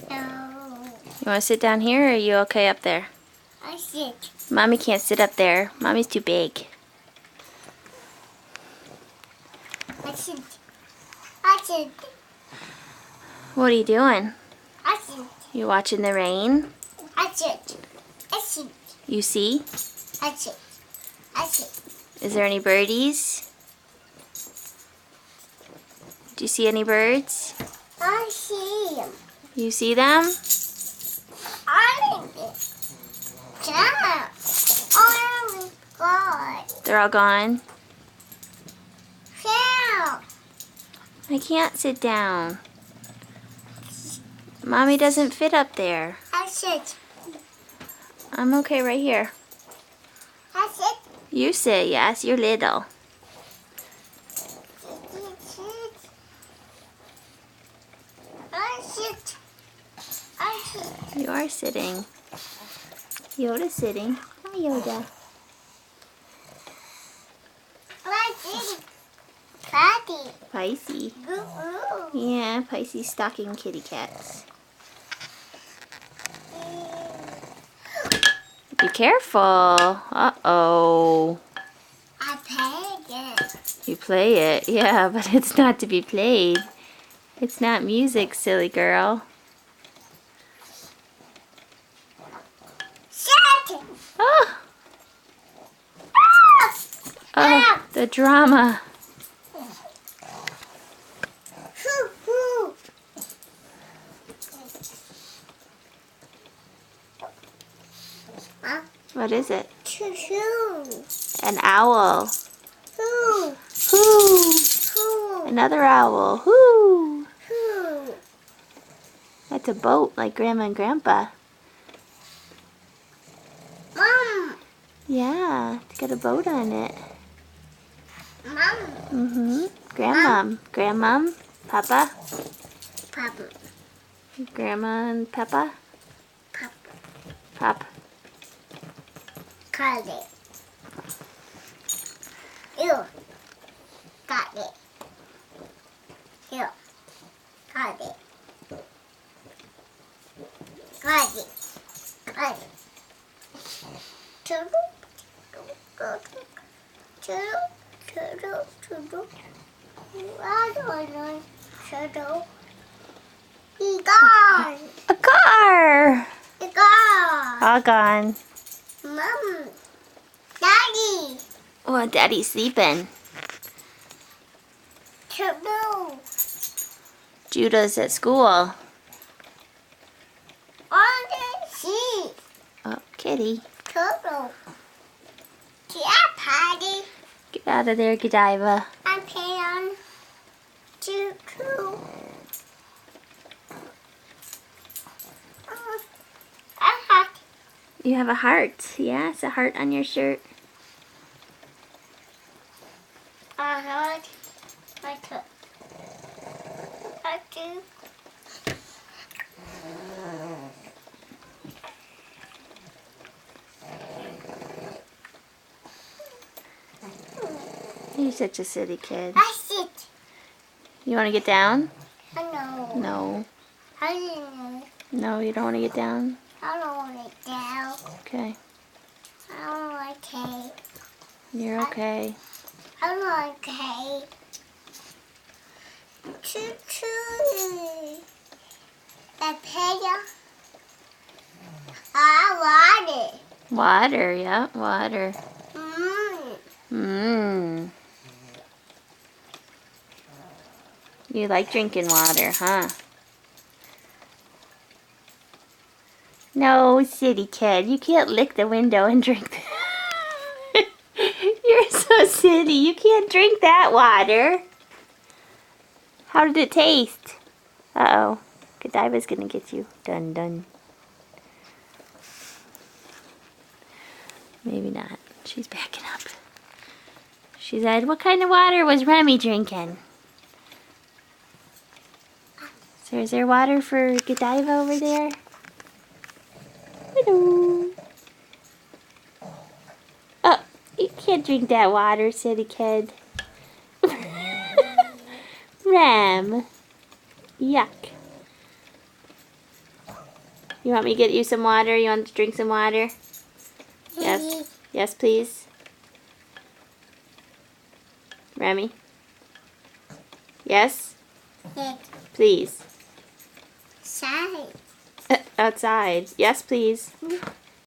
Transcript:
No. You want to sit down here, or are you okay up there? I sit. Mommy can't sit up there. Mommy's too big. I sit. I sit. What are you doing? I sit. You watching the rain? I sit. I sit. You see? I sit. I sit. Is there any birdies? Do you see any birds? I see him. You see them? I can't. Oh my God. They're all gone. Help. I can't sit down. Mommy doesn't fit up there. I sit. I'm okay right here. I sit. You sit, yes, you're little. I sit. I sit. You are sitting. Yoda's sitting. Hi, Yoda. I sit. Patty. Pisces. Ooh. Yeah, Pisces stalking kitty cats. Be careful. Uh-oh. I played it. You play it, yeah, but it's not to be played. It's not music, silly girl. Shut. Oh, Ah. the drama. Hoo, hoo. What is it? Choo choo. An owl. Hoo. Hoo. Hoo. Another owl. Hoo. Hoo. That's a boat like Grandma and Grandpa. Mom. Yeah, it's got a boat on it. Mom. Mm-hmm. Grandmom. Grandmom. Papa. Papa. Grandma and Papa. Papa. Pop. Got it. You. Got it. You. Got it. Got it. Got it. Turtle. Turtle. Turtle. Turtle. I don't know. Turtle. He gone. A car! He gone. All gone. Mom. Daddy. Oh, Daddy's sleeping. Turtle. Judah's at school. On the seat. Oh, kitty. Turtle. Yeah, Patty. Get out of there, Godiva. I'm playing on choo choo. You have a heart. Yeah, it's a heart on your shirt. I heard my toe. I do. You're such a silly kid. I sit. You want to get down? I know. No. I didn't know. No, you don't want to get down? I don't want it down. Okay. I don't like cake. You're okay. I don't like cake. Choo choo. The pig. I want it. Water, yeah, water. Mmm. Mmm. You like drinking water, huh? No, silly kid. You can't lick the window and drink that. You're so silly. You can't drink that water. How did it taste? Uh-oh. Godiva's gonna get you. Dun dun. Maybe not. She's backing up. She said, what kind of water was Remi drinking? So is there water for Godiva over there? Hello. Oh, you can't drink that water, silly kid. Rem. Yuck. You want me to get you some water? You want to drink some water? Yes. Yes, please. Remi? Yes? Head. Please. Side. Outside. Yes, please.